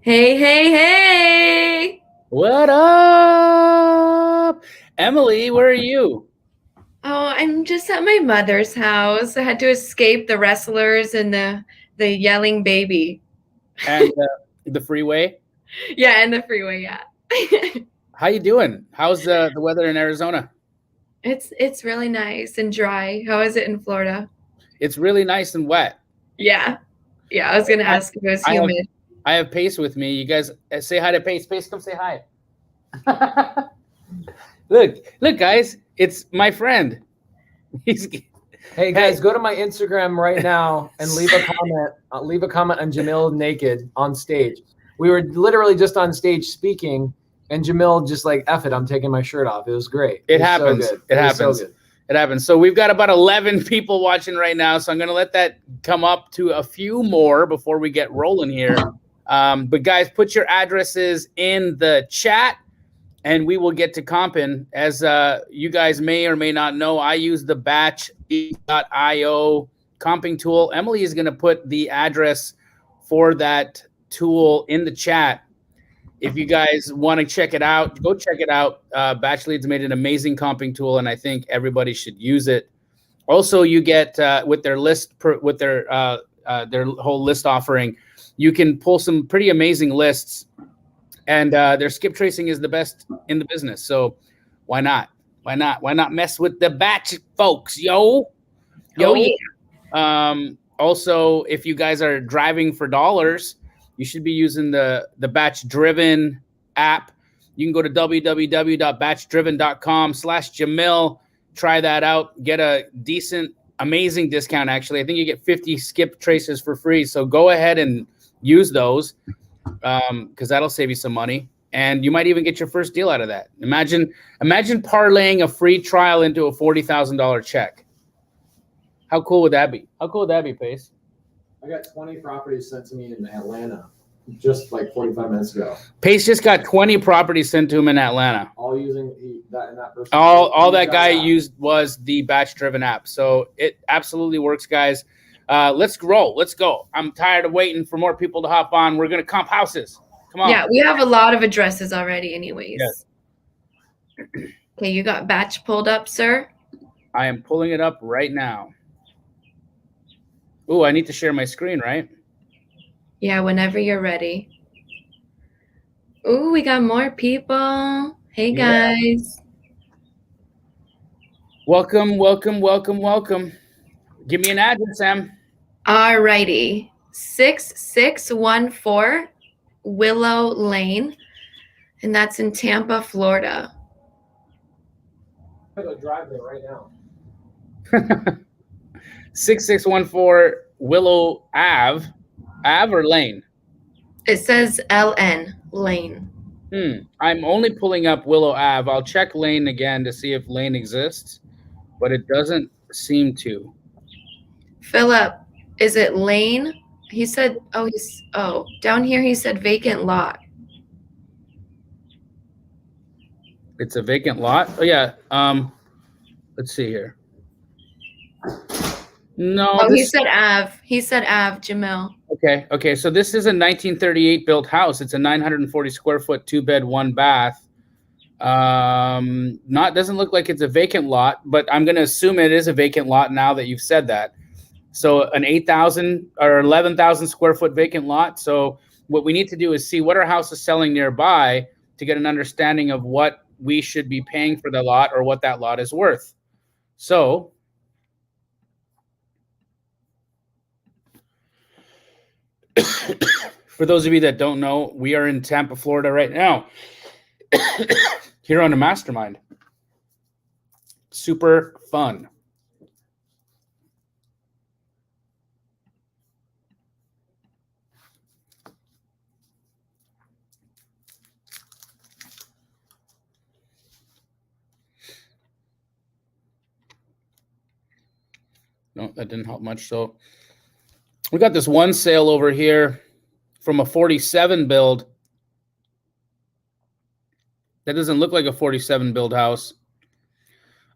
Hey, hey, hey! What up? Emily, where are you? Oh, I'm just at my mother's house. I had to escape the wrestlers and the yelling baby. And the freeway? Yeah, and the freeway, yeah. How you doing? How's the weather in Arizona? It's really nice and dry. How is it in Florida? It's really nice and wet. Yeah. Yeah, I was gonna I, ask if it was I have humid. I have Pace with me. You guys say hi to Pace. Pace, come say hi. Look, guys, it's my friend. He's Hey guys, go to my Instagram right now and leave a comment. Leave a comment on Jamil naked on stage. We were literally just on stage speaking, and Jamil just like, "F it, I'm taking my shirt off." It was great. It was happens. So good. It was happens. So good. It happens. So we've got about 11 people watching right now. So I'm going to let that come up to a few more before we get rolling here. But guys, put your addresses in the chat and we will get to Compin. As you guys may or may not know, I use the batch.io comping tool. Emily is going to put the address for that tool in the chat. If you guys want to check it out, go check it out. Batch Leads made an amazing comping tool, and I think everybody should use it. Also, you get with their list with their whole list offering, you can pull some pretty amazing lists, and their skip tracing is the best in the business. So why not? Why not? Why not mess with the Batch folks, yo? Oh yeah. Also, if you guys are driving for dollars, you should be using the Batch Driven app. You can go to www.batchdriven.com/Jamil. Try that out. Get a decent, amazing discount, actually. I think you get 50 skip traces for free. So go ahead and use those because that'll save you some money. And you might even get your first deal out of that. Imagine parlaying a free trial into a $40,000 check. How cool would that be? How cool would that be, Pace? I got 20 properties sent to me in Atlanta just like 45 minutes ago. Pace just got 20 properties sent to him in Atlanta. All using that person. All that guy used was the Batch Driven app. So it absolutely works, guys. Let's roll. Let's go. I'm tired of waiting for more people to hop on. We're going to comp houses. Come on. Yeah, we have a lot of addresses already anyways. Yes. Okay, you got Batch pulled up, sir? I am pulling it up right now. Ooh, I need to share my screen, right? Yeah, whenever you're ready. Ooh, we got more people. Hey, guys. Welcome. Give me an address, Sam. All righty. 6614 Willow Lane, and that's in Tampa, Florida. I'm going to drive there right now. 6614 Willow Ave. Ave or Lane? It says LN, Lane. I'm only pulling up Willow Ave. I'll check Lane again to see if Lane exists, but it doesn't seem to. Philip, is it Lane? He said, down here he said vacant lot. It's a vacant lot? Oh, yeah. Let's see here. No. He said Ave. He said Ave, Jamil. Okay. So this is a 1938 built house. It's a 940 square foot, 2-bed, 1-bath. Doesn't look like it's a vacant lot, but I'm going to assume it is a vacant lot now that you've said that. So an 8,000 or 11,000 square foot vacant lot. So what we need to do is see what our house is selling nearby to get an understanding of what we should be paying for the lot or what that lot is worth. So for those of you that don't know, we are in Tampa, Florida right now here on a mastermind. Super fun. No, that didn't help much. So we got this one sale over here from a 47 build. That doesn't look like a 47 build house.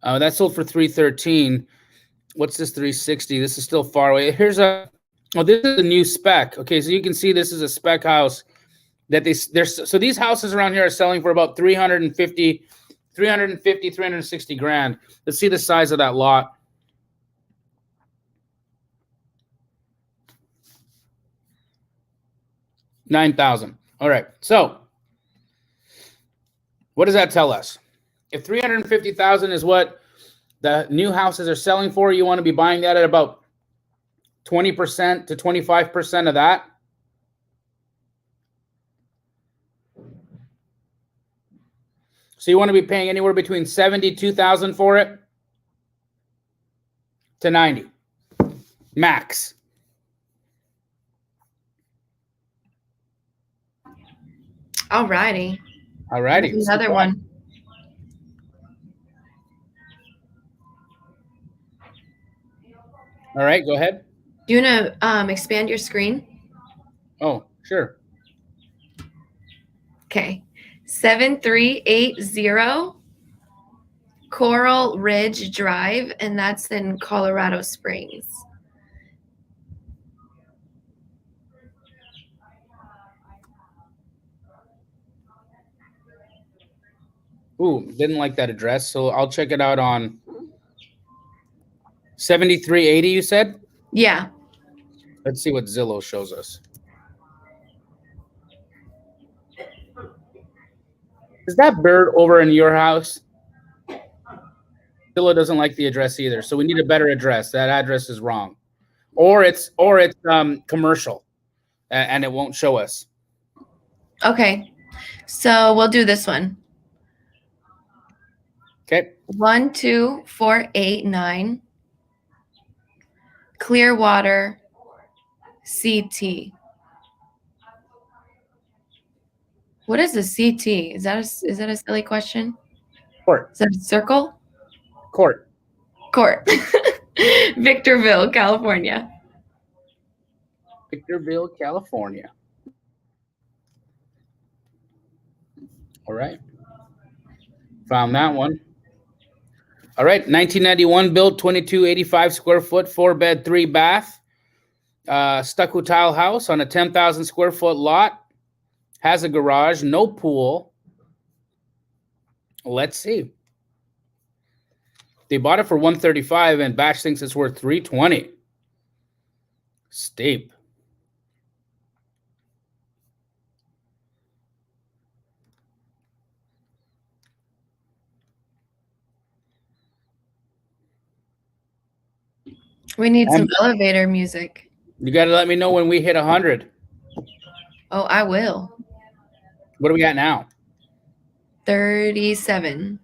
That sold for $313. What's this 360? This is still far away. This is a new spec. Okay, so you can see this is a spec house that there's so these houses around here are selling for about 360 grand. Let's see the size of that lot. $9,000. All right. So what does that tell us? If 350,000 is what the new houses are selling for, you want to be buying that at about 20% to 25% of that. So you want to be paying anywhere between 72,000 for it to 90 max. All righty. All righty. Another one. All right, go ahead. Do you want to expand your screen? Oh, sure. Okay. 7380 Coral Ridge Drive, and that's in Colorado Springs. Ooh, didn't like that address, so I'll check it out on 7380, you said? Yeah. Let's see what Zillow shows us. Is that bird over in your house? Zillow doesn't like the address either, so we need a better address. That address is wrong. Or it's commercial, and it won't show us. Okay. So we'll do this one. Okay. 12489 Clearwater CT. What is a CT? Is that a silly question? Court. Is that a circle? Court. Victorville, California. Victorville, California. All right. Found that one. All right. 1991 built, 2285 square foot, 4-bed, 3-bath. Stucco tile house on a 10,000 square foot lot. Has a garage, no pool. Let's see. They bought it for $135, and Batch thinks it's worth $320. Steep. We need some elevator music. You got to let me know when we hit 100. Oh, I will. What do we got now? 37.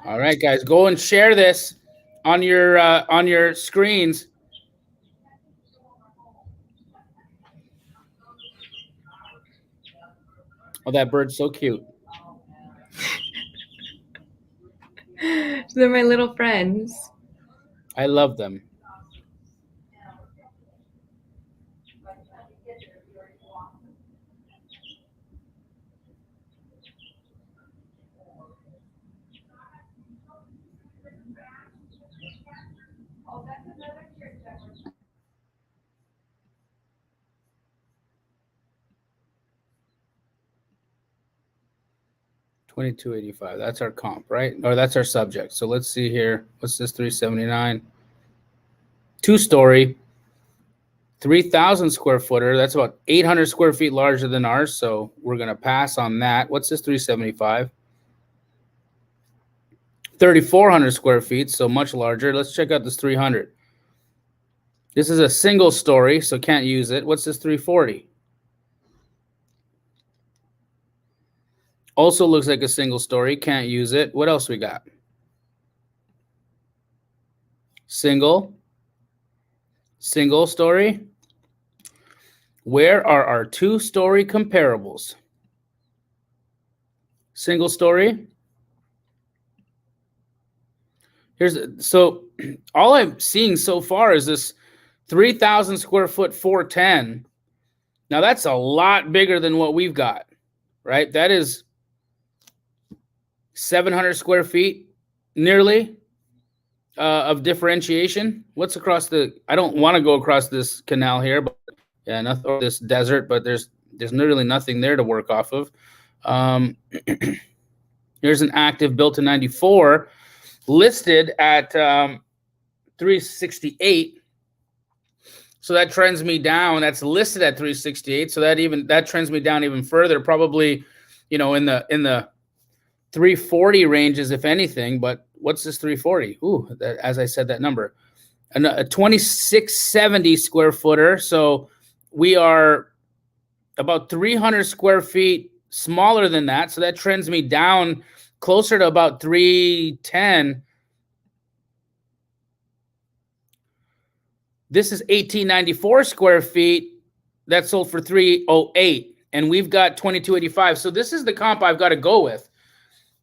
All right, guys, go and share this on your screens. Oh, that bird's so cute. They're my little friends. I love them. $22.85. That's our comp, right? Or that's our subject. So let's see here. What's this? 379. 2-story, 3,000 square footer. That's about 800 square feet larger than ours. So we're gonna pass on that. What's this? 375. 3,400 square feet, so much larger. Let's check out this 300. This is a single story, so can't use it. What's this 340? Also looks like a single story, can't use it. What else we got? Single story. Where are our 2-story comparables? Single story. So all I'm seeing so far is this 3,000 square foot 410. Now that's a lot bigger than what we've got, right? That is 700 square feet nearly of differentiation. What's across I don't want to go across this canal here, but yeah, nothing, or this desert, but there's There's literally nothing there to work off of. Here's an active built in 94 listed at 368. So that trends me down. That's listed at 368. So that trends me down even further, probably, in the 340 ranges, if anything. But what's this 340? Ooh, as I said, that number. A 2670 square footer. So we are about 300 square feet smaller than that. So that trends me down closer to about 310. This is 1894 square feet that sold for 308, and we've got 2285. So this is the comp I've got to go with.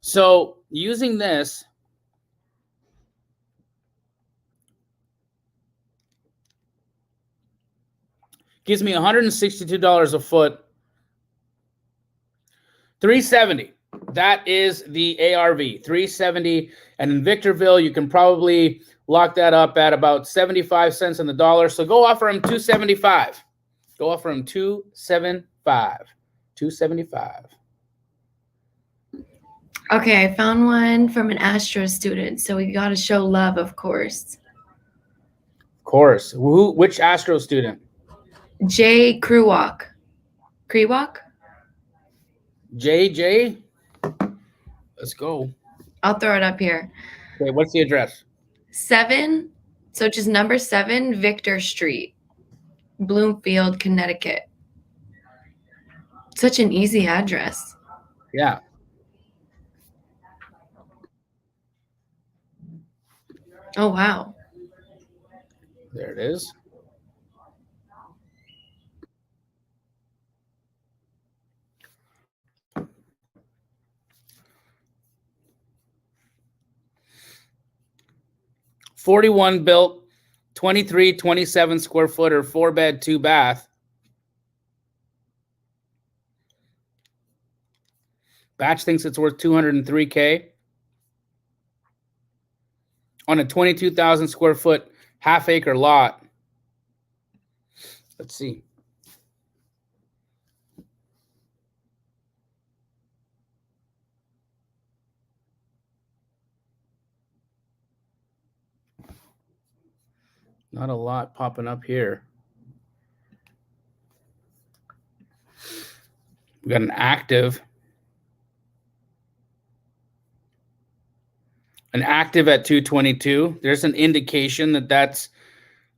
So using this, gives me $162 a foot. 370. That is the ARV, 370. And in Victorville, you can probably lock that up at about 75 cents on the dollar. So go offer him 275. Go offer him 275. 275. Okay, I found one from an Astro student, so we got to show love, of course. Of course. Which Astro student? Jay Krewalk. Krewalk? JJ? Let's go. I'll throw it up here. Okay, what's the address? 7, so just number 7, Victor Street, Bloomfield, Connecticut. Such an easy address. Yeah. Oh, wow. There it is. '41 built, 27 square footer, 4-bed, 2-bath. Batch thinks it's worth $203K on a 22,000 square foot, half-acre lot. Let's see. Not a lot popping up here. We got an active. An active at 222. There's an indication that that's,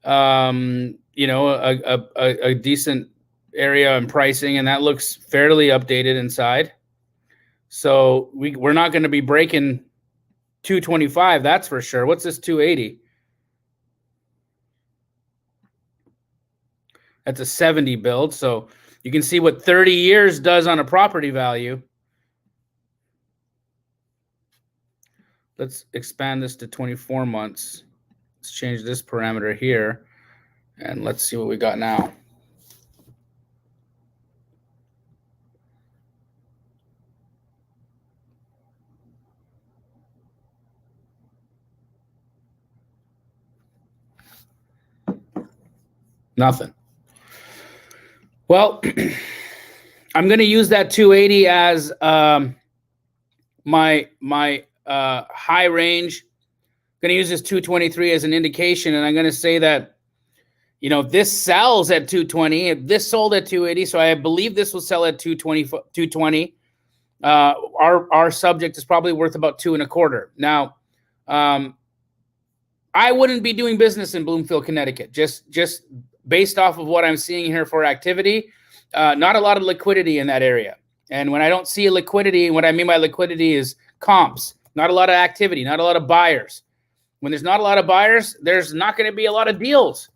a decent area and pricing, and that looks fairly updated inside. So we're not going to be breaking 225. That's for sure. What's this 280? That's a 70 build. So you can see what 30 years does on a property value. Let's expand this to 24 months. Let's change this parameter here. And let's see what we got now. Nothing. Well, I'm going to use that 280 as my high range. I'm going to use this 223 as an indication, and I'm going to say that, this sells at 220. This sold at 280, so I believe this will sell at 220. Our subject is probably worth about 2.25. Now, I wouldn't be doing business in Bloomfield, Connecticut, just based off of what I'm seeing here for activity. Not a lot of liquidity in that area. And when I don't see liquidity, what I mean by liquidity is comps, not a lot of activity, not a lot of buyers. When there's not a lot of buyers, there's not going to be a lot of deals.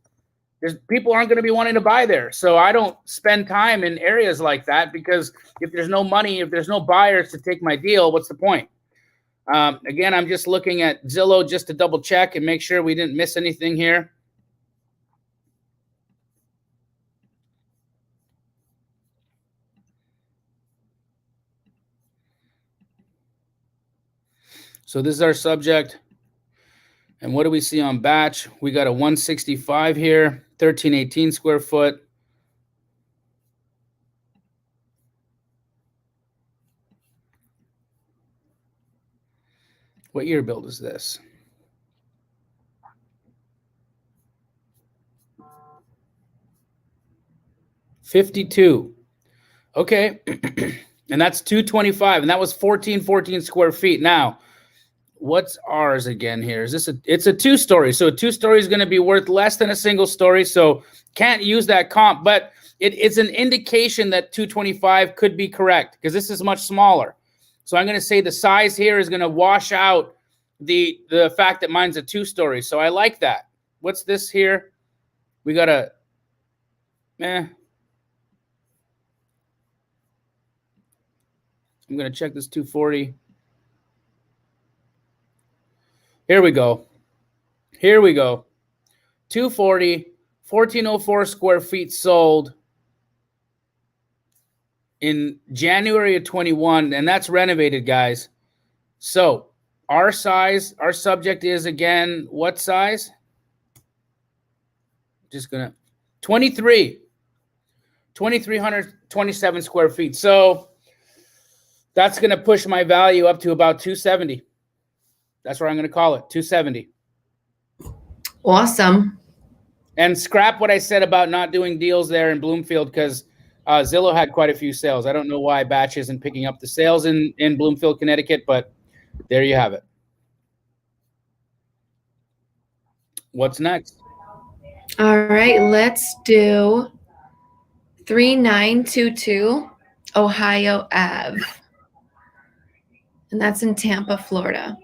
People aren't going to be wanting to buy there. So I don't spend time in areas like that, because if there's no money, if there's no buyers to take my deal, what's the point? Again, I'm just looking at Zillow just to double check and make sure we didn't miss anything here. So this is our subject. And what do we see on batch? We got a 165 here, 1318 square foot. What year build is this? '52. Okay. And that's 225. And that was 14 square feet. Now, what's ours again here? Is this it's a 2-story. So a 2-story is going to be worth less than a single story. So can't use that comp, but it's an indication that 225 could be correct because this is much smaller. So I'm going to say the size here is going to wash out the fact that mine's a 2-story. So I like that. What's this here? We got a I'm going to check this 240. Here we go. 240, 1404 square feet sold in January of 21, and that's renovated, guys. So our size, our subject is, again, what size? Just going to 2,327 square feet. So that's going to push my value up to about 270. That's what I'm going to call it, 270. Awesome. And scrap what I said about not doing deals there in Bloomfield because Zillow had quite a few sales. I don't know why Batch isn't picking up the sales in Bloomfield, Connecticut, but there you have it. What's next? All right, let's do 3922 Ohio Ave. And that's in Tampa, Florida.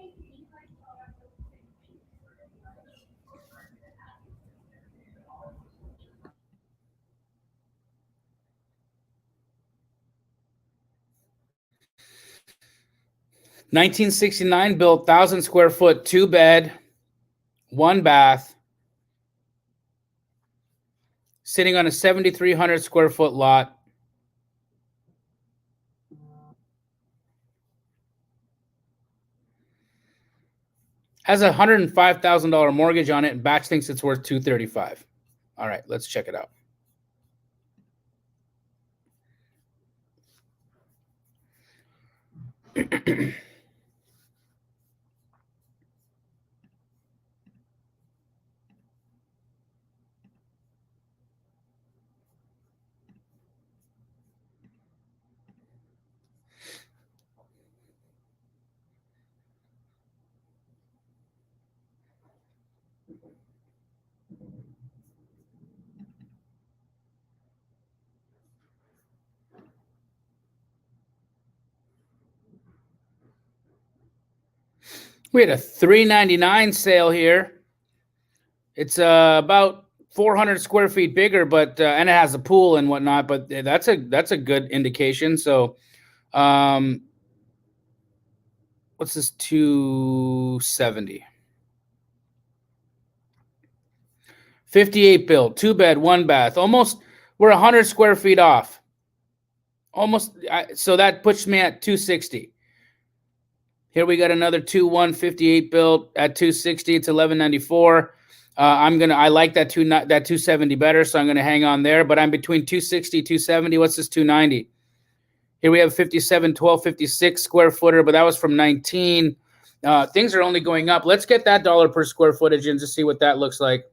$1969 built, 1,000 square foot, 2-bed, 1 bath, sitting on a 7,300 square foot lot. Has a $105,000 mortgage on it, and Batch thinks it's worth $235. All right, let's check it out. We had a $399 sale here. It's about 400 square feet bigger, but and it has a pool and whatnot. But that's a good indication. So, what's this? 270. 58 built, 2-bed, 1 bath. Almost, we're 100 square feet off. Almost. So that puts me at 260. Here we got another 2/158 built at 260. It's 1194. I like that 270 better, so I'm gonna hang on there. But I'm between 260, 270. What's this 290? Here we have 57 1256 square footer, but that was from 19. Things are only going up. Let's get that dollar per square footage and just see what that looks like.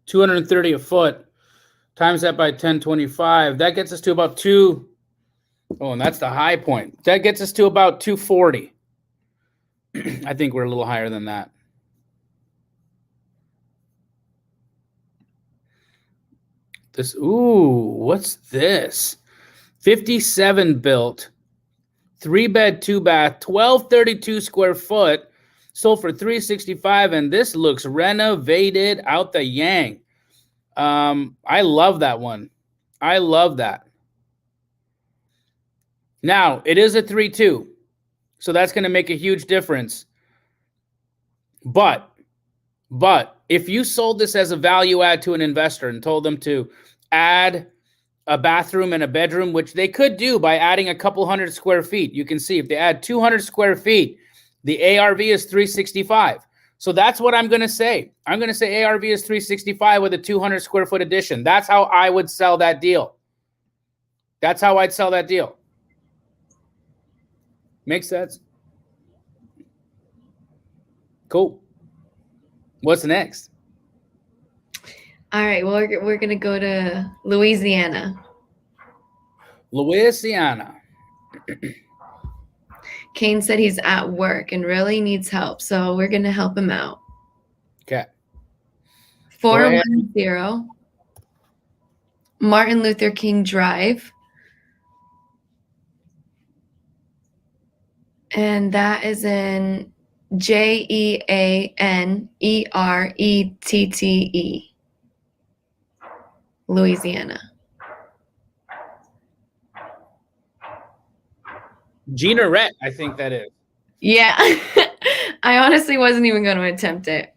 $230 a foot, times that by 1025. That gets us to about and that's the high point. That gets us to about 240. I think we're a little higher than that. What's this? 57 built, 3-bed, 2-bath, 1232 square foot, sold for $365, and this looks renovated out the yang. I love that one. I love that. Now, it is a 3-2, so that's going to make a huge difference. But if you sold this as a value add to an investor and told them to add a bathroom and a bedroom, which they could do by adding a couple hundred square feet, you can see if they add 200 square feet, The ARV is 365. So that's what I'm going to say. I'm going to say ARV is 365 with a 200 square foot addition. That's how I would sell that deal. That's how I'd sell that deal. Makes sense? Cool. What's next? All right. Well, we're going to go to Louisiana. Louisiana. Kane said he's at work and really needs help, so we're going to help him out. Okay. 410 Martin Luther King Drive. And that is in Jeanerette, Louisiana. Jeanerette, I think that is. Yeah. I honestly wasn't even going to attempt it.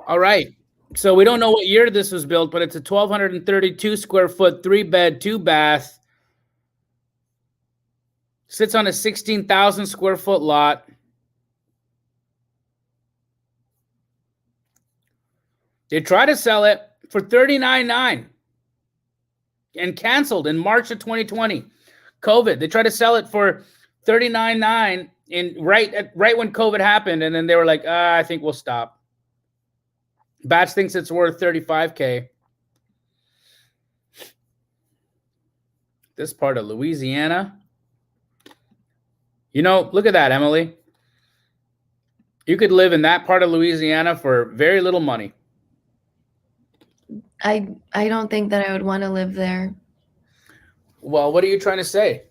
All right. So we don't know what year this was built, but it's a 1,232 square foot, 3-bed, 2-bath. Sits on a 16,000 square foot lot. They tried to sell it for $39,900 and canceled in March of 2020. COVID. They tried to sell it for $39,900 in right when COVID happened, and then they were like, I think we'll stop. Batch thinks it's worth $35,000. This part of Louisiana. You know, look at that, Emily. You could live in that part of Louisiana for very little money. I don't think that I would want to live there. Well, what are you trying to say?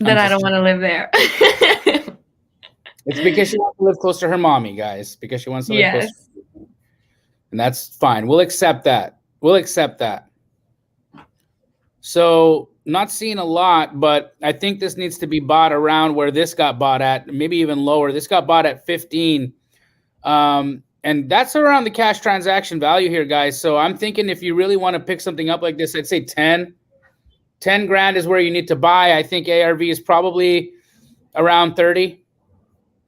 That I don't want to live there. It's because she wants to live close to her mommy, guys. Because she wants to live close to her mommy. And that's fine. We'll accept that. We'll accept that. So, not seeing a lot, but I think this needs to be bought around where this got bought at, maybe even lower. This got bought at 15. And that's around the cash transaction value here, guys. So I'm thinking if you really want to pick something up like this, I'd say 10. 10 grand is where you need to buy. I think ARV is probably around 30.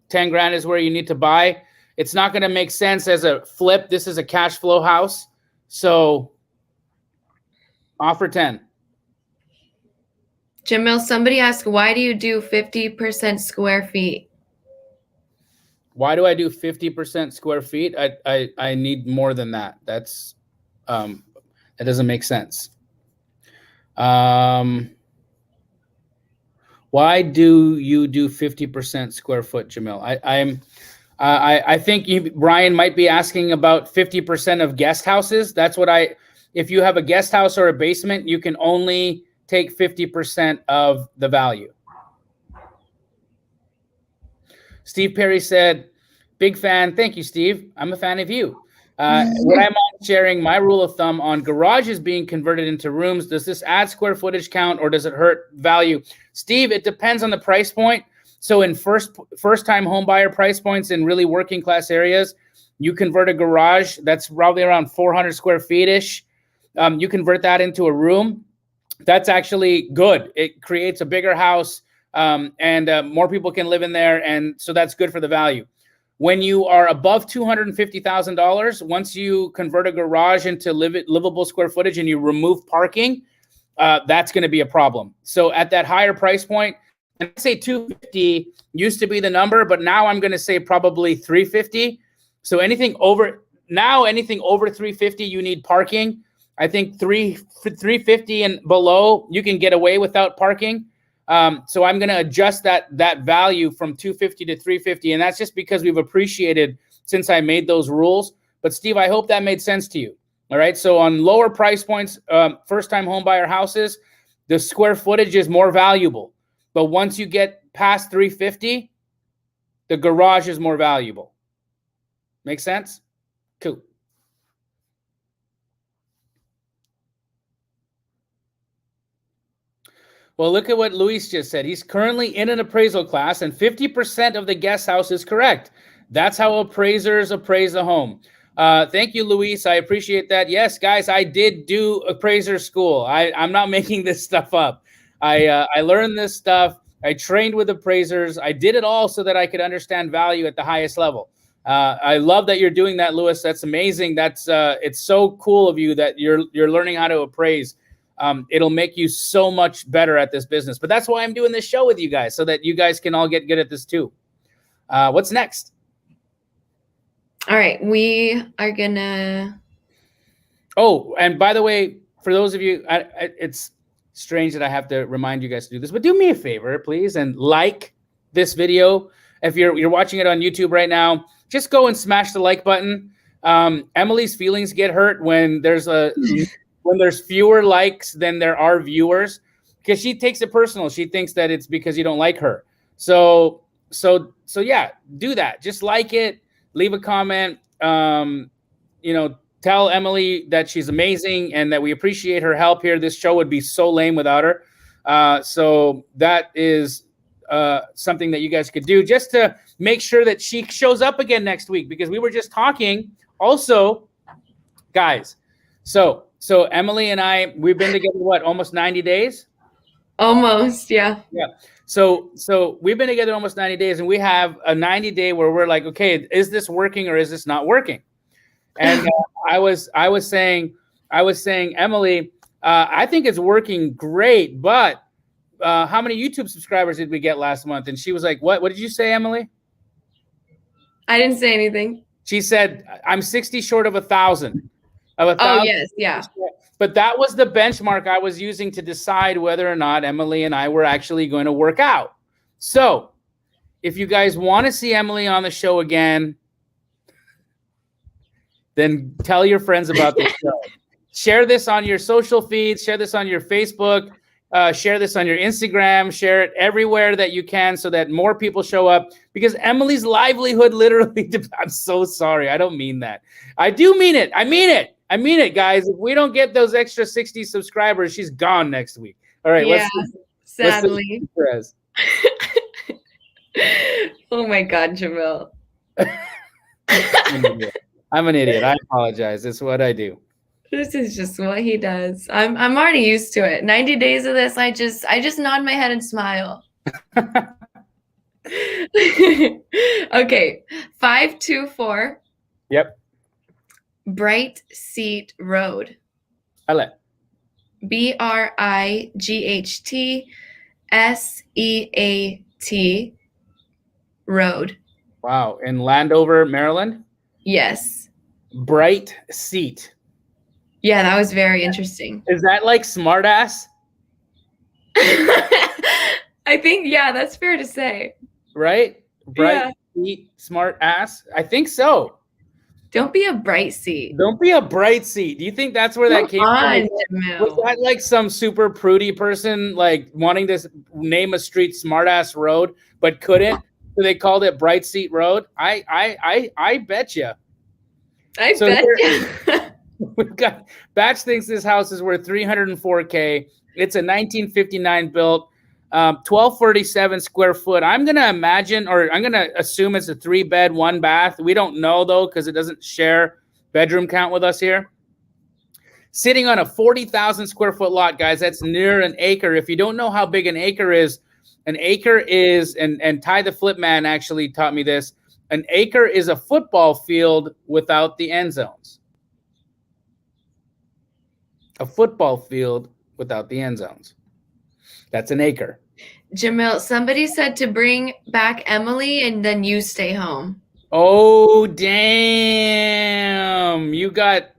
10 grand is where you need to buy. It's not going to make sense as a flip. This is a cash flow house. So offer 10. Jamil, somebody asked, why do you do 50% square feet? Why do I do 50% square feet? I need more than that. That's that doesn't make sense. Why do you do 50% square foot, Jamil? I think Brian might be asking about 50% of guest houses. That's what if you have a guest house or a basement, you can only take 50% of the value. Steve Perry said, big fan. Thank you, Steve. I'm a fan of you. When I'm sharing my rule of thumb on garages being converted into rooms, does this add square footage count or does it hurt value? Steve, it depends on the price point. So in first-time home buyer price points in really working class areas, you convert a garage that's probably around 400 square feet-ish. You convert that into a room. That's actually good. It creates a bigger house and more people can live in there. And so that's good for the value. When you are above $250,000, once you convert a garage into livable square footage and you remove parking, that's going to be a problem. So at that higher price point, and I'd say 250 used to be the number, but now I'm going to say probably 350. So anything over 350, you need parking. I think 350 and below, you can get away without parking. So I'm going to adjust that value from 250 to 350. And that's just because we've appreciated since I made those rules. But Steve, I hope that made sense to you. All right. So on lower price points, first-time home buyer houses, the square footage is more valuable. But once you get past 350, the garage is more valuable. Make sense? Cool. Well, look at what Luis just said. He's currently in an appraisal class, and 50% of the guest house is correct. That's how appraisers appraise a home. Thank you, Luis. I appreciate that. Yes, guys, I did do appraiser school. I'm not making this stuff up. I learned this stuff. I trained with appraisers. I did it all so that I could understand value at the highest level. I love that you're doing that, Louis. That's amazing. That's it's so cool of you that you're learning how to appraise. It'll make you so much better at this business. But that's why I'm doing this show with you guys, so that you guys can all get good at this too. What's next? All right, we are gonna. Oh, and by the way, for those of you, it's strange that I have to remind you guys to do this, but do me a favor, please, and like this video. If you're watching it on YouTube right now, just go and smash the like button. Emily's feelings get hurt when there's fewer likes than there are viewers, because she takes it personal. She thinks that it's because you don't like her. So yeah, do that. Just like it, leave a comment. Tell Emily that she's amazing and that we appreciate her help here. This show would be so lame without her. So that is something that you guys could do just to make sure that she shows up again next week, because we were just talking also, guys. So Emily and I, we've been together, almost 90 days? Almost, yeah. Yeah. So we've been together almost 90 days, and we have a 90-day where we're like, okay, is this working or is this not working? And I was saying, Emily, I think it's working great, but how many YouTube subscribers did we get last month? And she was like, what did you say, Emily? I didn't say anything. She said, I'm 60 short of 1,000. Oh, yes, yeah. But that was the benchmark I was using to decide whether or not Emily and I were actually going to work out. So if you guys want to see Emily on the show again, then tell your friends about the show. Share this on your social feeds. Share this on your Facebook. Share this on your Instagram. Share it everywhere that you can so that more people show up, because Emily's livelihood literally, I'm so sorry. I don't mean that. I do mean it. I mean it, guys. If we don't get those extra 60 subscribers, she's gone next week. All right. Yeah, sadly. Oh my God, Jamil. I'm an idiot. I apologize. It's what I do. This is just what he does. I'm already used to it. 90 days of this, I just nod my head and smile. Okay. 524. Yep. Bright Seat Road. Brightstt Road. Wow. In Landover, Maryland? Yes. Bright Seat. Yeah, that was very interesting. Is that like smartass? I think, yeah, that's fair to say. Right? Bright Seat, smart ass? I think so. Don't be a bright seat. Don't be a bright seat. Do you think that's where that came from? Was that like some super prudy person like wanting to name a street smartass road but couldn't? So they called it Bright Seat Road? I bet you. I bet you. We've got Batch thinks this house is worth $304K. It's a 1959 built, 1247 square foot. I'm gonna imagine, or I'm gonna assume it's a 3-bed, 1-bath. We don't know though, because it doesn't share bedroom count with us here. Sitting on a 40,000 square foot lot, guys. That's near an acre. If you don't know how big an acre is, and Ty the Flip Man actually taught me this. An acre is a football field without the end zones. A football field without the end zones. That's an acre. Jamil, somebody said to bring back Emily and then you stay home. Oh, damn. You got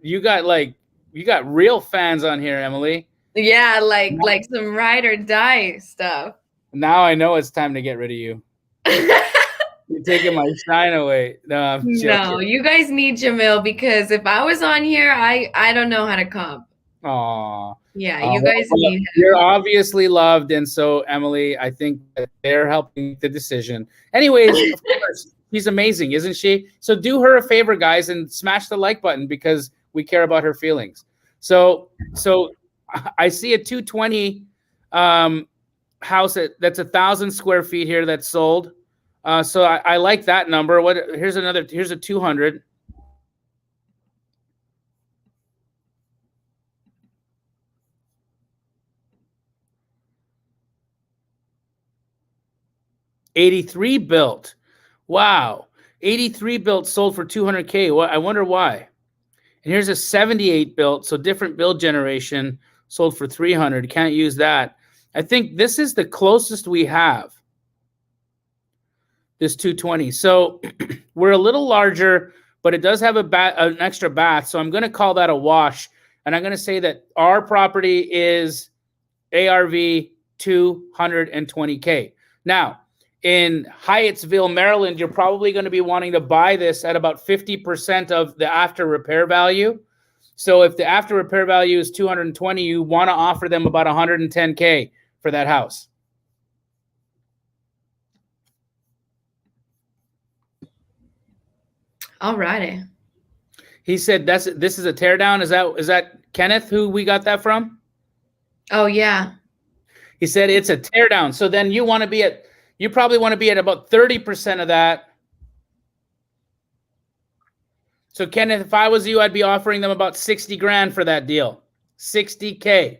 real fans on here, Emily. Yeah, like some ride or die stuff. Now I know it's time to get rid of you. You're taking my shine away. No, you guys need Jamil, because if I was on here, I don't know how to comp. Aw. Yeah, you guys need him. You're obviously loved, and so Emily, I think that they're helping the decision. Anyways, of course, she's amazing, isn't she? So do her a favor, guys, and smash the like button, because we care about her feelings. So I see a 220 house that's 1,000 square feet here that's sold. So I like that number. Here's a 200. 83 built. Wow. 83 built sold for 200K. Well, I wonder why. And here's a 78 built, so different build generation, sold for 300. Can't use that. I think this is the closest we have. This 220. So we're a little larger, but it does have an extra bath. So I'm going to call that a wash. And I'm going to say that our property is ARV 220K. Now, in Hyattsville, Maryland, you're probably going to be wanting to buy this at about 50% of the after repair value. So if the after repair value is 220, you want to offer them about 110K for that house. All righty. He said this is a teardown. Is that Kenneth who we got that from? Oh yeah. He said it's a teardown. So then you probably want to be at about 30% of that. So Kenneth, if I was you, I'd be offering them about 60 grand for that deal. 60K.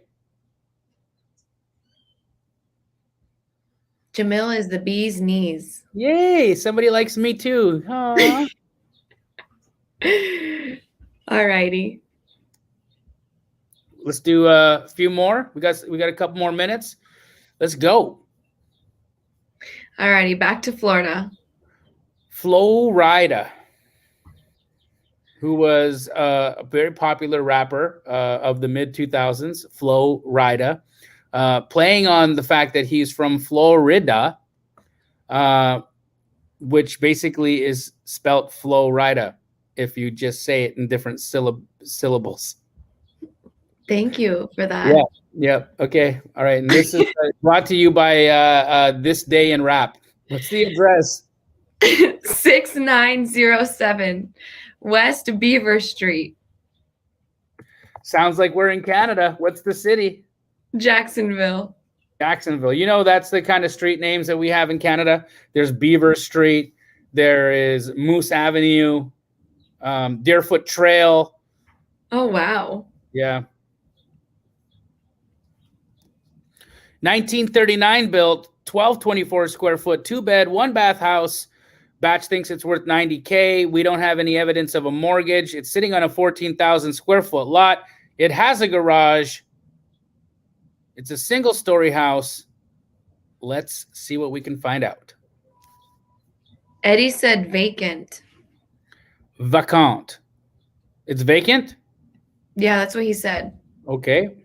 Jamil is the bee's knees. Yay, somebody likes me too. Aww. All righty. Let's do a few more. We got a couple more minutes. Let's go. All righty, back to Florida. Florida, who was a very popular rapper of the mid-2000s, Florida, playing on the fact that he's from Florida, which basically is spelt Florida if you just say it in different syllables. Thank you for that. Yeah. Yep. Okay. All right. And this is brought to you by This Day in Rap. What's the address? 6907 West Beaver Street. Sounds like we're in Canada. What's the city? Jacksonville. Jacksonville. You know, that's the kind of street names that we have in Canada. There's Beaver Street. There is Moose Avenue, Deerfoot Trail. Oh, wow. Yeah. 1939 built, 1224 square foot, 2-bed, 1-bath house. Batch thinks it's worth 90K. We don't have any evidence of a mortgage. It's sitting on a 14,000 square foot lot. It has a garage. It's a single-story house. Let's see what we can find out. Eddie said vacant. Vacant. It's vacant? Yeah, that's what he said. Okay.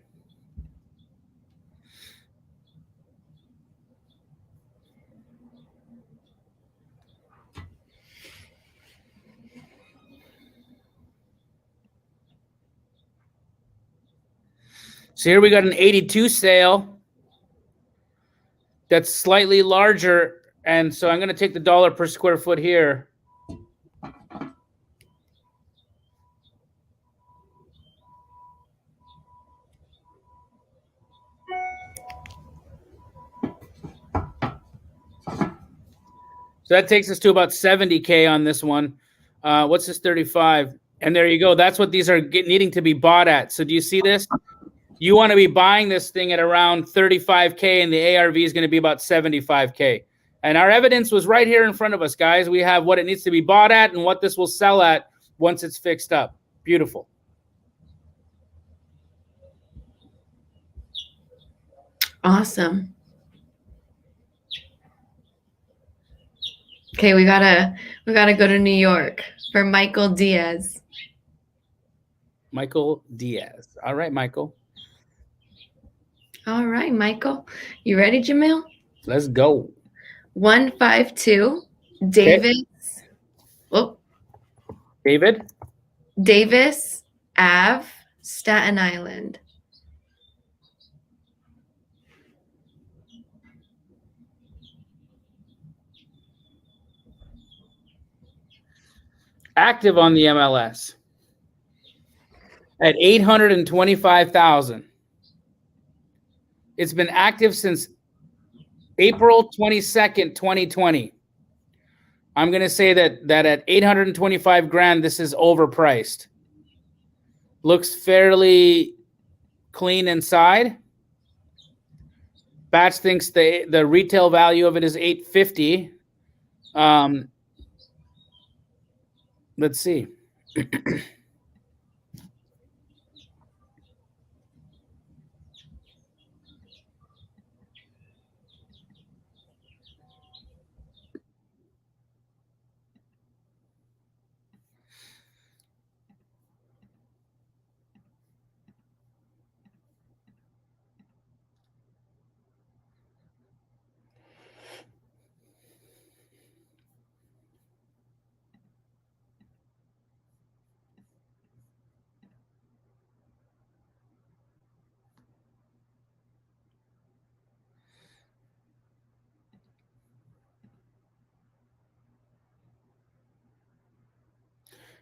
So here we got an 82 sale that's slightly larger. And so I'm going to take the dollar per square foot here. So that takes us to about 70K on this one. What's this 35? And there you go. That's what these are needing to be bought at. So do you see this? You want to be buying this thing at around 35K, and the ARV is going to be about 75K. And our evidence was right here in front of us, guys. We have what it needs to be bought at and what this will sell at once it's fixed up. Beautiful. Awesome. Okay, we gotta go to New York for Michael Diaz. Michael Diaz. All right, Michael. All right, Michael. You ready, Jamil? Let's go. 152 Davis. Oh, David? Davis Ave, Staten Island. Active on the MLS at 825,000. It's been active since April 22nd, 2020. I'm going to say that at 825 grand, this is overpriced. Looks fairly clean inside. Batch thinks the retail value of it is $850. Let's see.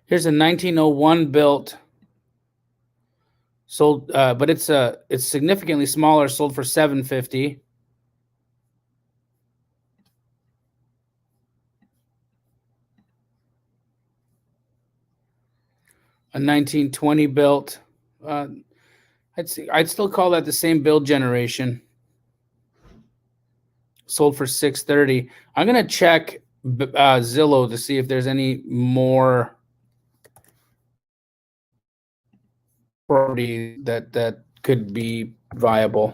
Here's a 1901 built, sold, but it's significantly smaller, sold for $750. A 1920 built, I'd still call that the same build generation. Sold for $630. I'm gonna check Zillow to see if there's any more property that could be viable.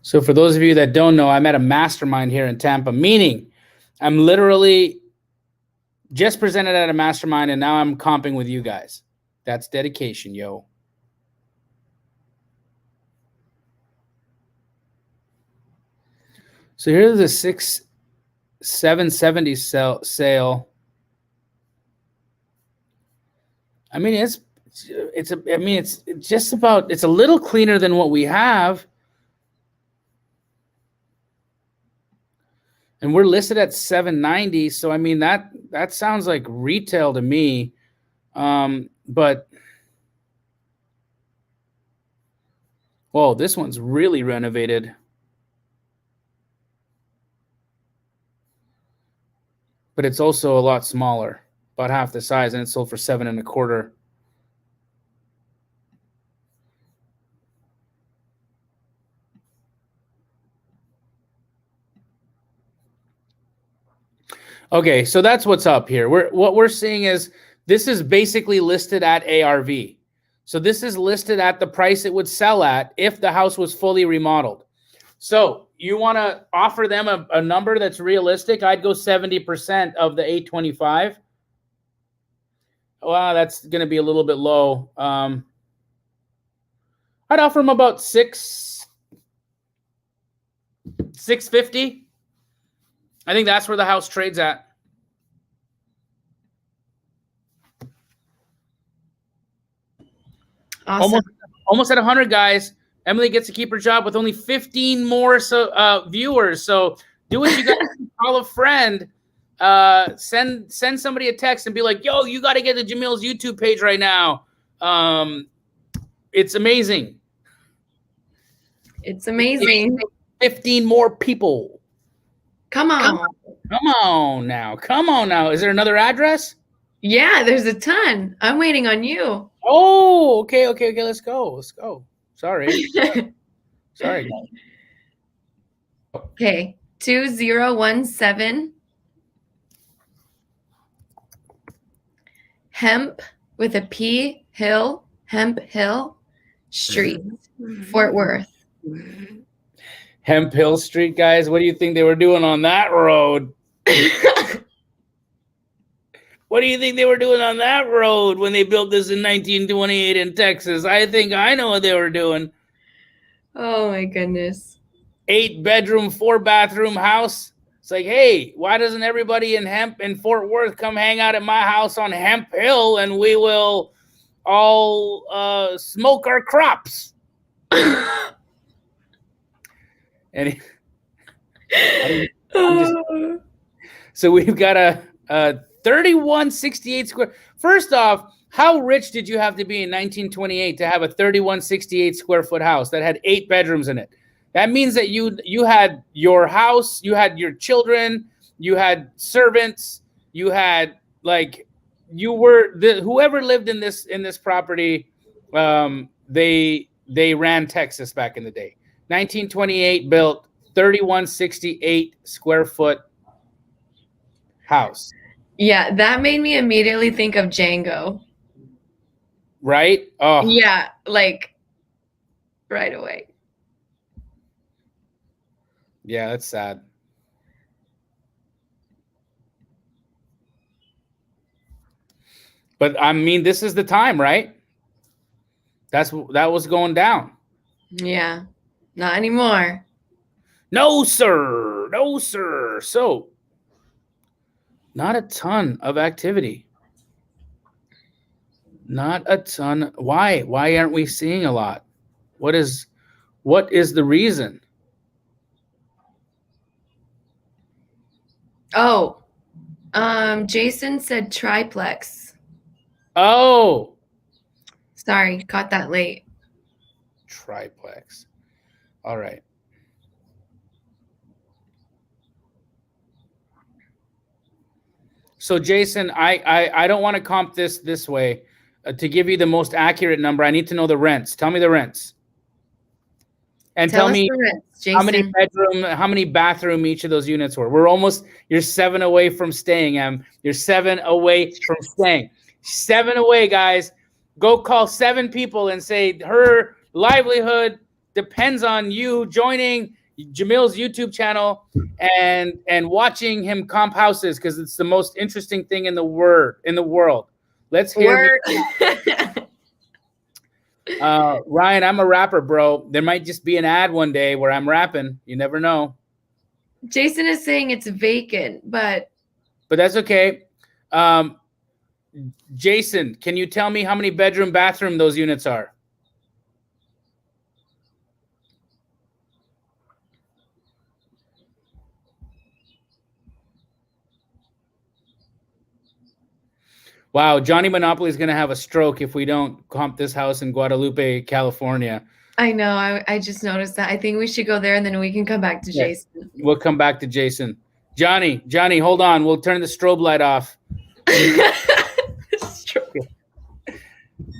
So for those of you that don't know, I'm at a mastermind here in Tampa, meaning I'm literally just presented at a mastermind and now I'm comping with you guys. That's dedication, yo. So here's the 770 sale. I mean, it's just about, it's a little cleaner than what we have. And we're listed at 790. So, I mean, that sounds like retail to me. But, whoa, this one's really renovated. But it's also a lot smaller, about half the size, and it sold for $725. Okay, so that's what's up here. What we're seeing is this is basically listed at ARV. So this is listed at the price it would sell at if the house was fully remodeled. So you want to offer them a number that's realistic? I'd go 70% of the 825. Well, that's going to be a little bit low. I'd offer them about 650. I think that's where the house trades at. Awesome. Almost at 100, guys. Emily gets to keep her job with only 15 more viewers. So do what you got to call a friend. Send somebody a text and be like, yo, you got to get to Jamil's YouTube page right now. It's amazing. It's amazing. 15 more people. Come on. Come on now. Is there another address? Yeah, there's a ton. I'm waiting on you. Oh, okay. Let's go. Sorry. Sorry. Okay. 2017 Hemp with a P Hill, Hemp Hill Street, Fort Worth. Hemp Hill Street, guys. What do you think they were doing on that road? What do you think they were doing on that road when they built this in 1928 in Texas? I think I know what they were doing. Oh my goodness. 8-bedroom, 4-bathroom house, It's like, hey, why doesn't everybody in Fort Worth come hang out at my house on Hemp Hill and we will all smoke our crops? And so we've got a 3168 square. First off, how rich did you have to be in 1928 to have a 3168 square foot house that had 8 bedrooms in it? That means that you had your house, you had your children, you had servants, you had whoever lived in this property. They ran Texas back in the day. 1928 built 3168 square foot house. Yeah, that made me immediately think of Django. Right? Oh. Yeah, like right away. Yeah, that's sad. But I mean, this is the time, right? That was going down. Yeah, not anymore. No, sir. No, sir. So, not a ton of activity. Not a ton. Why? Why aren't we seeing a lot? What is the reason? Oh, Jason said triplex. Oh, sorry, caught that late. Triplex. All right. So Jason, I don't want to comp this way. To give you the most accurate number, I need to know the rents. Tell me the rents. And tell me how many bedroom, how many bathroom each of those units were. You're 7 away from staying, Em. You're 7 away from staying. 7 away, guys. Go call 7 people and say her livelihood depends on you joining Jamil's YouTube channel and watching him comp houses because it's the most interesting thing in the world. Let's hear Ryan, I'm a rapper, bro. There might just be an ad one day where I'm rapping. You never know. Jason is saying it's vacant, but that's okay. Jason, can you tell me how many bedroom, bathroom those units are? Wow, Johnny Monopoly is going to have a stroke if we don't comp this house in Guadalupe, California. I know. I just noticed that. I think we should go there and then we can come back to Jason. We'll come back to Jason. Johnny, hold on. We'll turn the strobe light off.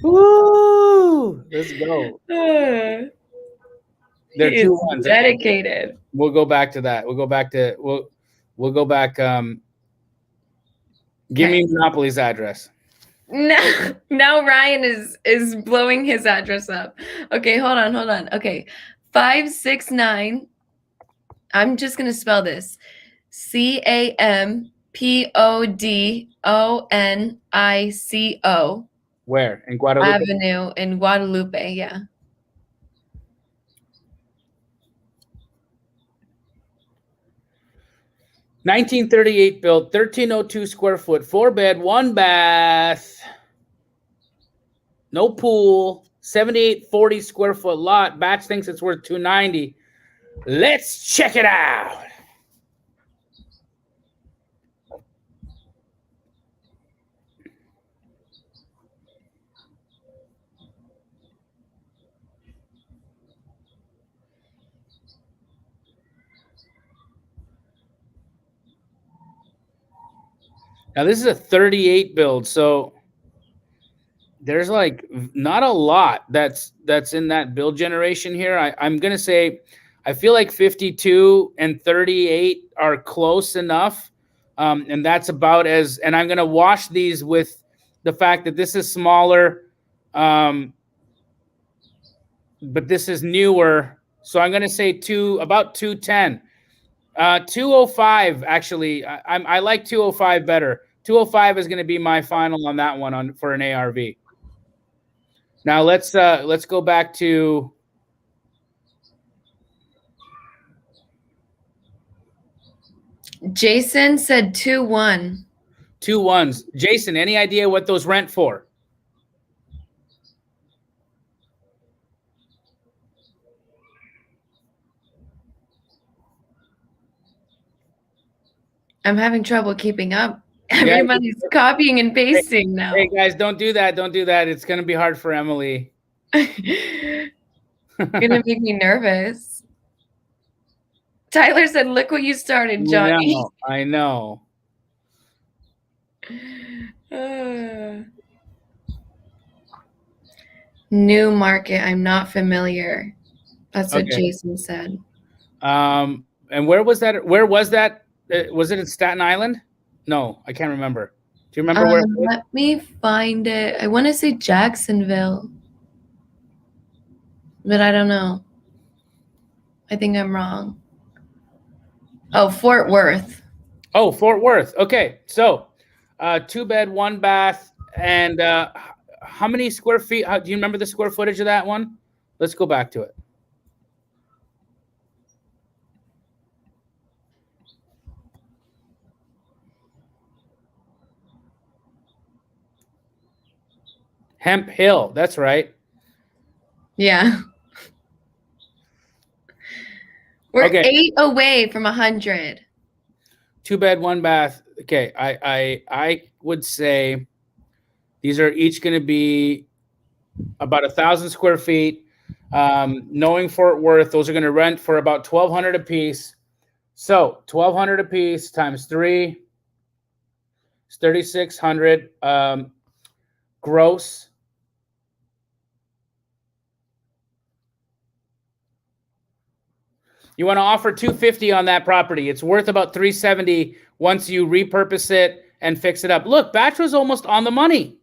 Woo! Let's go. There are 2 ones. Dedicated. We'll go back to that. We'll go back. Give me Monopoly's address. Now Ryan is blowing his address up. Okay, hold on. Okay. 569. I'm just gonna spell this. CAMPODONICO. Where? In Guadalupe? Avenue in Guadalupe, yeah. $1938 built, 1302 square foot, 4 bed, 1 bath, no pool, 7840 square foot lot. Batch thinks it's worth $290. Let's check it out. Now this is a 38 build, so there's like not a lot that's in that build generation here. I'm gonna say I feel like 52 and 38 are close enough, and that's about as. And I'm gonna wash these with the fact that this is smaller, but this is newer. So I'm gonna say about 210. 205 actually. I like 205 better. 205 is going to be my final on that one for an ARV. Now let's go back to Jason said 2-1. 2 1s. Jason, any idea what those rent for? I'm having trouble keeping up. Everybody's copying and pasting now. Hey guys, don't do that. Don't do that. It's gonna be hard for Emily. Gonna make me nervous. Tyler said, "Look what you started, Johnny." I know. New market. I'm not familiar. That's what Jason said. And where was that? Where was that? Was it in Staten Island? No, I can't remember. Do you remember where? Let me find it. I want to say Jacksonville, but I don't know. I think I'm wrong. Oh, Fort Worth. Oh, Fort Worth. Okay, so 2-bed, 1 bath, and how many square feet? Do you remember the square footage of that one? Let's go back to it. Hemp Hill. That's right. Yeah. We're 8 away from 100. 2-bed, 1 bath. Okay, I would say these are each going to be about 1,000 square feet. Knowing Fort Worth, those are going to rent for about $1,200 a piece. So $1,200 a piece times 3 is $3,600 gross. You want to offer $250 on that property. It's worth about $370 once you repurpose it and fix it up. Look, Batch was almost on the money.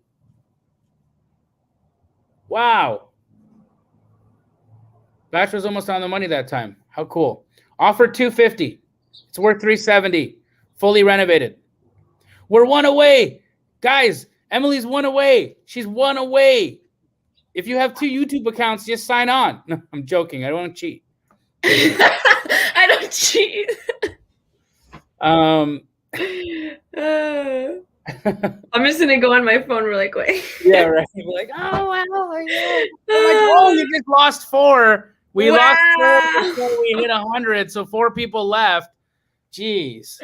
Wow. Batch was almost on the money that time. How cool. Offer $250. It's worth $370. Fully renovated. We're 1 away. Guys, Emily's 1 away. She's 1 away. If you have 2 YouTube accounts, just sign on. No, I'm joking. I don't want to cheat. I don't cheat. I'm just gonna go on my phone really quick. Yeah, right. You're like, oh wow, yeah. Like, oh, you just lost 4. We lost 4 before we hit 100, so 4 people left. Jeez,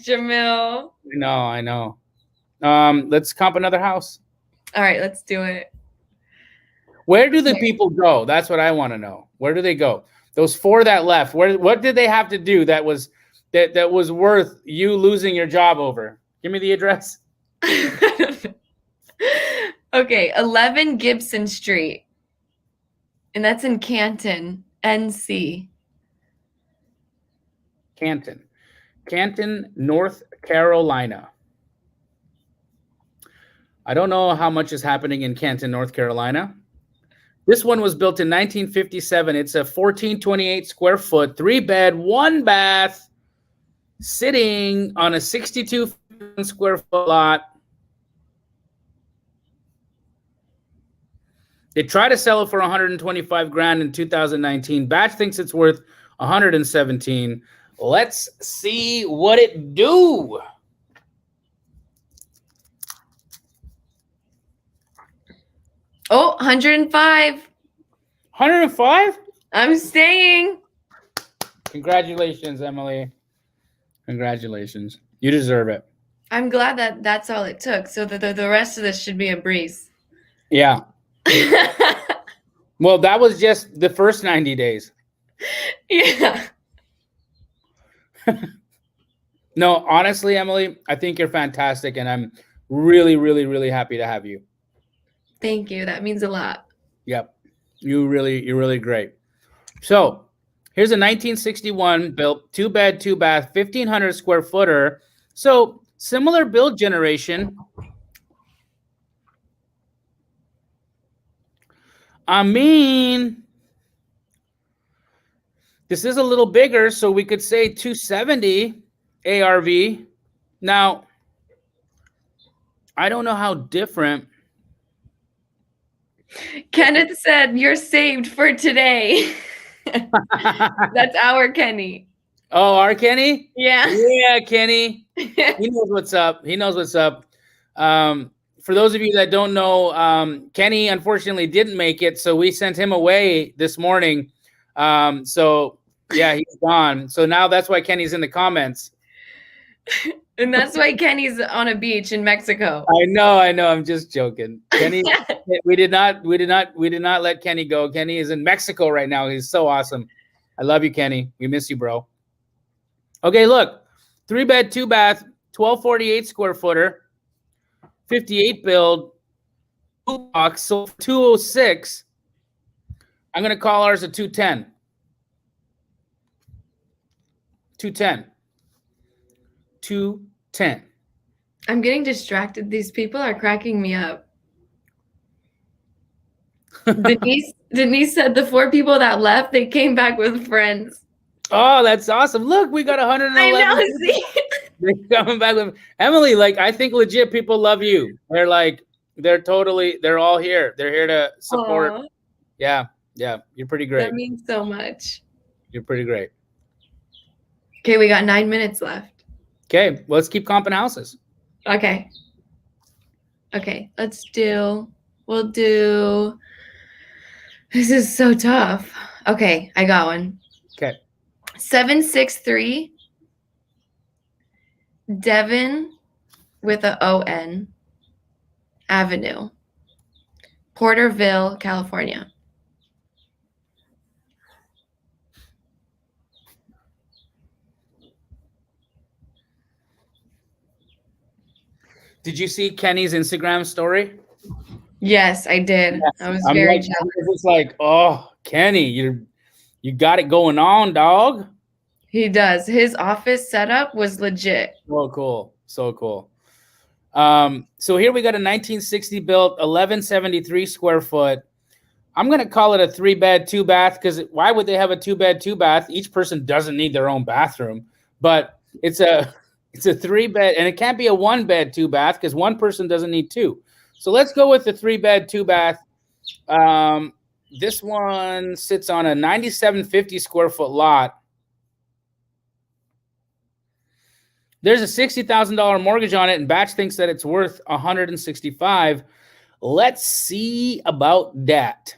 Jamil. I know. Let's comp another house. All right, let's do it. Where do the people go? That's what I want to know. Where do they go? Those 4 that left. What did they have to do that was worth you losing your job over? Give me the address. Okay, 11 Gibson Street. And that's in Canton, NC. Canton, North Carolina. I don't know how much is happening in Canton, North Carolina. This one was built in 1957. It's a 1,428 square foot, 3-bed, 1 bath, sitting on a 62 square foot lot. They try to sell it for $125,000 in 2019. Batch thinks it's worth $117,000. Let's see what it do. Oh, 105. 105? I'm staying. Congratulations, Emily. Congratulations. You deserve it. I'm glad that that's all it took. So the rest of this should be a breeze. Yeah. Well, that was just the first 90 days. Yeah. No, honestly, Emily, I think you're fantastic, and I'm really, really, really happy to have you. Thank you. That means a lot. Yep. You're really great. So here's a 1961 built 2-bed, 2-bath, 1,500 square footer. So similar build generation. I mean, this is a little bigger, so we could say 270 ARV. Now, I don't know how different. Kenneth said, "You're saved for today." That's our Kenny. Oh, our Kenny? Yeah. Yeah, Kenny. He knows what's up. He knows what's up. For those of you that don't know, Kenny unfortunately didn't make it, so we sent him away this morning. So yeah, he's gone. So now that's why Kenny's in the comments. And that's why Kenny's on a beach in Mexico. I know. I'm just joking. Kenny, we did not let Kenny go. Kenny is in Mexico right now. He's so awesome. I love you, Kenny. We miss you, bro. Okay, look, 3-bed, 2-bath, 1248 square footer, 58 build, box, so 206. I'm gonna call ours a 210. 210. 210. I'm getting distracted. These people are cracking me up. Denise said the 4 people that left, they came back with friends. Oh, that's awesome. Look, we got 111. I know, see? They're coming back with Emily. Like, I think legit people love you. They're all here. They're here to support. Aww. Yeah. You're pretty great. That means so much. You're pretty great. Okay, we got 9 minutes left. Okay, let's keep comping houses. Okay, we'll do, this is so tough. Okay, I got one. Okay. 763 Devon with a O-N Avenue, Porterville, California. Did you see Kenny's Instagram story? Yes, I did. Yes. I was very jealous. It's like, oh, Kenny, you got it going on, dog. He does. His office setup was legit. So cool. So cool. So here we got a 1960 built, 1173 square foot. I'm going to call it a 3-bed, 2-bath because why would they have a 2-bed, 2-bath? Each person doesn't need their own bathroom, but it's a 3-bed, and it can't be a 1-bed, 2-bath because one person doesn't need 2. So let's go with the 3-bed, 2-bath. This one sits on a 9750 square foot lot. There's a $60,000 mortgage on it, and Batch thinks that it's worth $165,000. Let's see about that.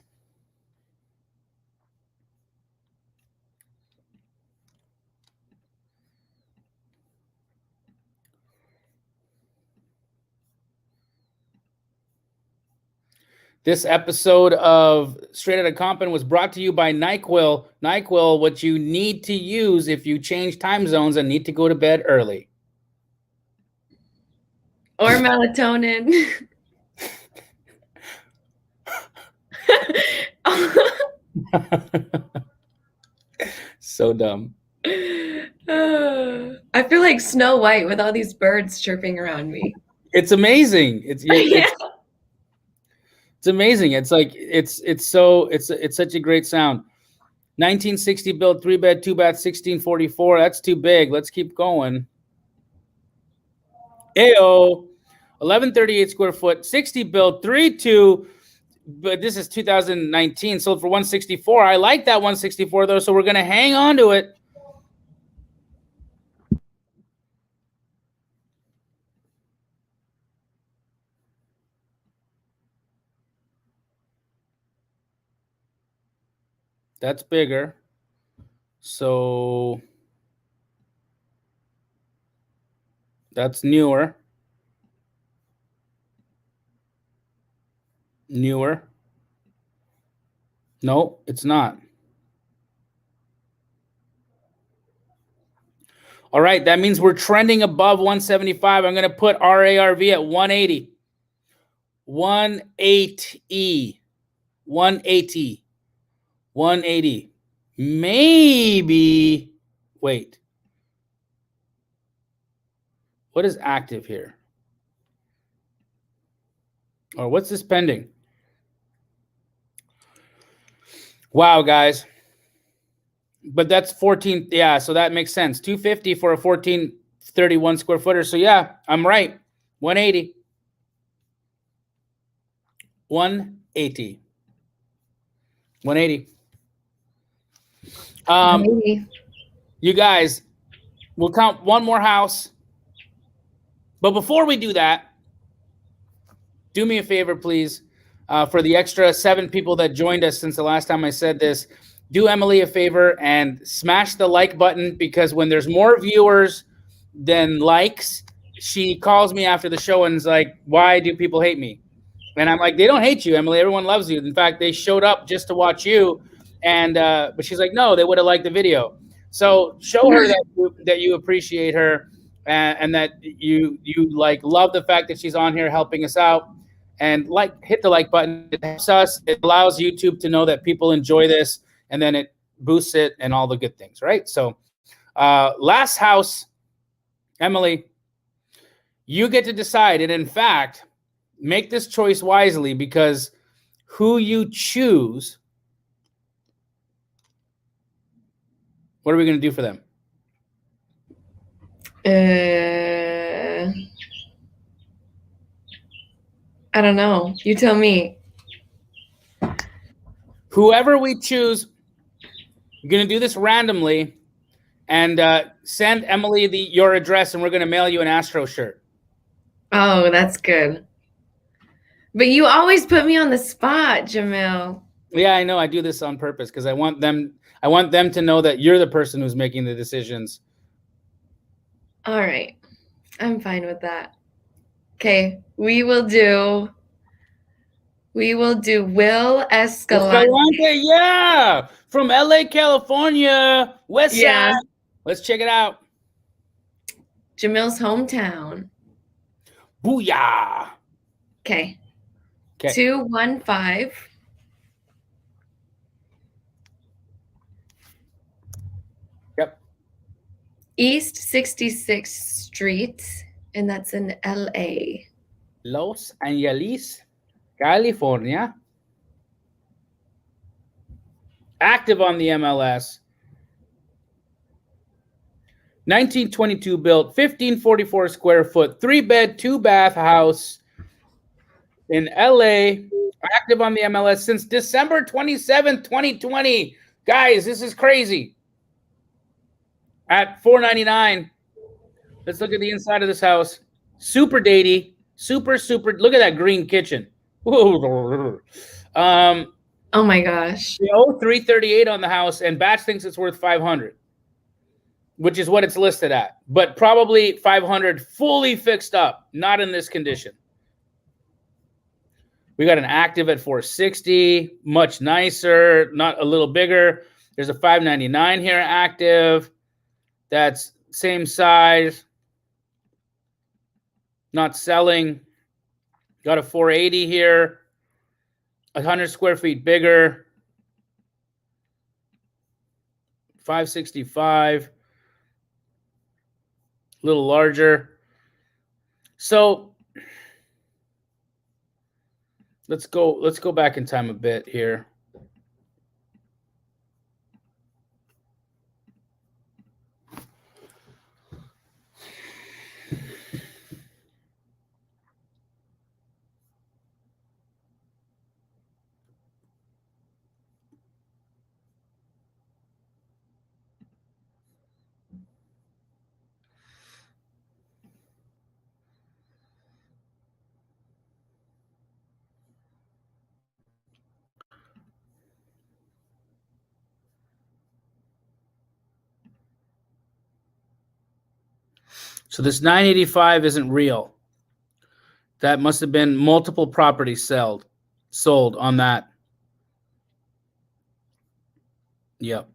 This episode of Straight Outta Compin was brought to you by NyQuil. NyQuil, what you need to use if you change time zones and need to go to bed early. Or melatonin. So dumb. I feel like Snow White with all these birds chirping around me. It's amazing. It's amazing. It's like it's such a great sound. 1960 built, 3-bed, 2-bath, 1644. That's too big. Let's keep going. Ayo, 1138 square foot, 60 built, 3.2. But this is 2019, sold for 164. I like that 164 though, so we're gonna hang on to it. That's bigger. So that's newer. No, it's not. All right, that means we're trending above 175. I'm going to put RARV at 180. 180. 180. 180. Maybe. Wait. What is active here? Or what's this pending? Wow, guys. But that's 14. Yeah, so that makes sense. 250 for a 1431 square footer. So yeah, I'm right. 180. 180. 180. You guys, We'll count one more house. But before we do that, do me a favor, please. For the extra 7 people that joined us since the last time I said this, do Emily a favor and smash the like button, because when there's more viewers than likes, she calls me after the show and is like, why do people hate me? And I'm like, they don't hate you, Emily. Everyone loves you. In fact, they showed up just to watch you. And but she's like, no, they would have liked the video. So show her that you appreciate her and that you like love the fact that she's on here helping us out. And hit the like button. It helps us. It allows YouTube to know that people enjoy this, and then it boosts it and all the good things, right? So last house, Emily, you get to decide. And in fact, make this choice wisely, because who you choose, what are we going to do for them? I don't know. You tell me. Whoever we choose, you're going to do this randomly, and send Emily your address, and we're going to mail you an Astro shirt. Oh, that's good. But you always put me on the spot, Jamil. Yeah, I know. I do this on purpose because I want them to know that you're the person who's making the decisions. All right. I'm fine with that. Okay, we will do Will Escalante. Yeah, from LA, California, West Side. Let's check it out. Jamil's hometown. Booyah. Okay. 215. Yep. East 66th Street, and that's in LA. Los Angeles, California. Active on the MLS. 1922 built, 1544 square foot, 3-bed, 2-bath house in LA. Active on the MLS since December 27th, 2020. Guys, this is crazy. At $499. Let's look at the inside of this house. Super datey. Super. Look at that green kitchen. Oh my gosh. They owe $338 on the house, and Batch thinks it's worth $500, which is what it's listed at. But probably $500 fully fixed up, not in this condition. We got an active at $460, much nicer, not a little bigger. There's a $599 here active. That's same size. Not selling. Got a $480 here. 100 square feet bigger. $565. A little larger. So let's go back in time a bit here. So this 985 isn't real. That must have been multiple properties sold on that. Yep.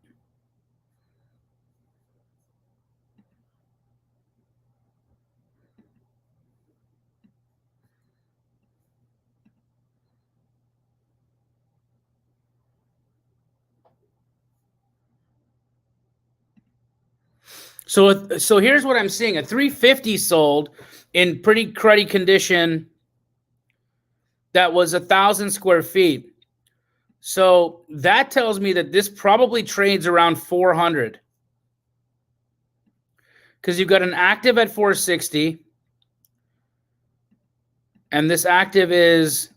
So here's what I'm seeing. A 350 sold in pretty cruddy condition. That was 1,000 square feet. So that tells me that this probably trades around 400. Because you've got an active at 460. And this active is,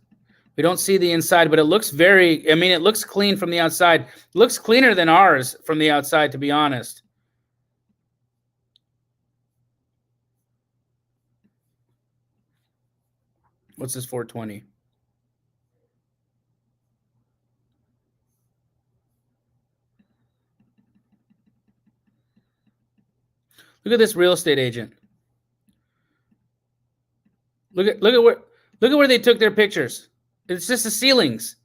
we don't see the inside, but it looks it looks clean from the outside. It looks cleaner than ours from the outside, to be honest. What's this 420? Look at this real estate agent. Look at where they took their pictures. It's just the ceilings.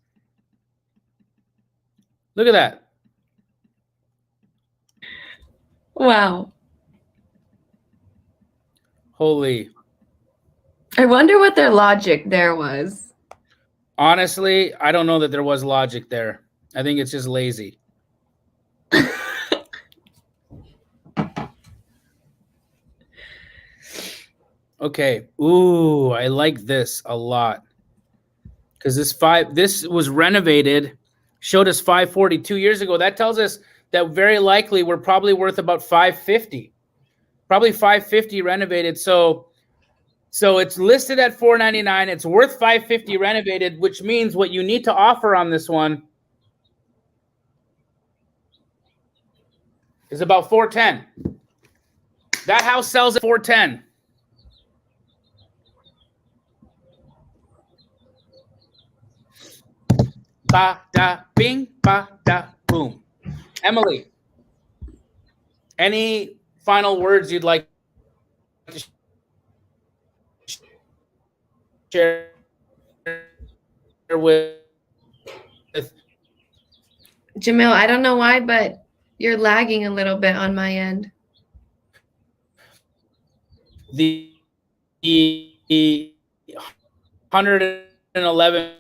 Look at that. Wow. Holy. I wonder what their logic there was. Honestly, I don't know that there was logic there. I think it's just lazy. Okay. Ooh, I like this a lot. Because this was renovated, showed us 540 2 years ago. That tells us that very likely we're probably worth about 550. Probably 550 renovated. So it's listed at 499. It's worth 550 renovated, which means what you need to offer on this one is about 410. That house sells at 410. Ba da bing, ba da boom. Emily, any final words you'd like to share with Jamil, I don't know why, but you're lagging a little bit on my end. the 111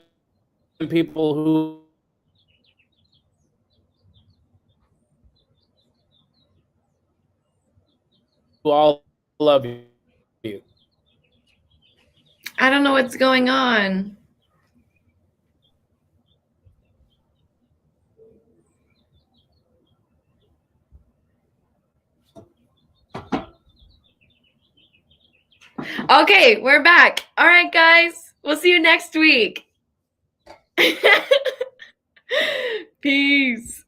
people who all love you. I don't know what's going on. Okay, we're back. All right, guys. We'll see you next week. Peace.